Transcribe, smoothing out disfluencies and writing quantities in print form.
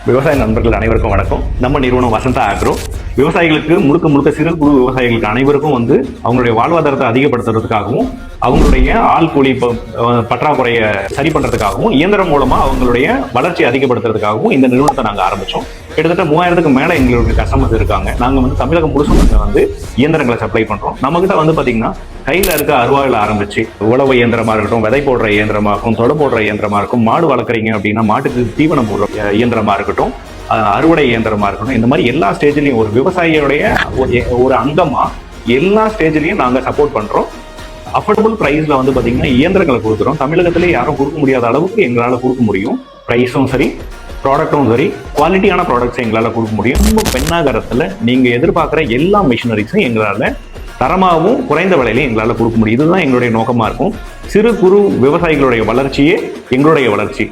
விவசாய நண்பர்கள் அனைவருக்கும் வணக்கம். நம்ம நிறுவனம் வசந்தா ஆக்ரோ விவசாயிகளுக்கு முழுக்க சிறு குறு விவசாயிகளுக்கு அனைவருக்கும் அவங்களுடைய வாழ்வாதாரத்தை அதிகப்படுத்துறதுக்காகவும் அவங்களுடைய ஆள் கூலி பற்றாக்குறையை சரி பண்றதுக்காகவும் இயந்திரம் மூலமா அவங்களுடைய வளர்ச்சி அதிகப்படுத்துறதுக்காகவும் இந்த நிறுவனத்தை நாங்க ஆரம்பிச்சோம். கிட்டத்தட்ட 3000க்கு மேல எங்களுக்கு கஸ்டமர்ஸ் இருக்காங்க. நாங்க தமிழகம் முழுசும் இயந்திரங்களை சப்ளை பண்றோம். நம்ம கிட்ட பாத்தீங்கன்னா கையில இருக்க அருவாயில ஆரம்பிச்சு உழவு இயந்திரமா இருக்கட்டும், விதை போடுற இயந்திரமா இருக்கும், தொட போடுற இயந்திரமா இருக்கும், மாடு வளர்க்குறீங்க அப்படின்னா மாட்டுக்கு தீவனம் போடுற இயந்திரமா இருக்கட்டும், அறுவடை இயந்திரமா இருக்கட்டும், இந்த மாதிரி எல்லா ஸ்டேஜ்லயும் ஒரு விவசாயியுடைய ஒரு அங்கமா எல்லா ஸ்டேஜ்லயும் நாங்க சப்போர்ட் பண்றோம். அஃபோர்டபுள் பிரைஸ்ல பாத்தீங்கன்னா இயந்திரங்களை கொடுக்குறோம். தமிழகத்திலே யாரும் கொடுக்க முடியாத அளவுக்கு எங்களால கொடுக்க முடியும். பிரைஸும் சரி, ப்ராடக்டும் சரி, குவாலிட்டியான ப்ராடக்ட்ஸ் எங்களால கொடுக்க முடியும். ரொம்ப பெண்ணாகரத்துல நீங்க எதிர்பார்க்குற எல்லா மிஷினரிஸும் எங்களால தரமாகவும் குறைந்த விலையிலையும் எங்களால கொடுக்க முடியும். இதுதான் எங்களுடைய நோக்கமா இருக்கும். சிறு குறு விவசாயிகளுடைய வளர்ச்சியே எங்களுடைய வளர்ச்சி.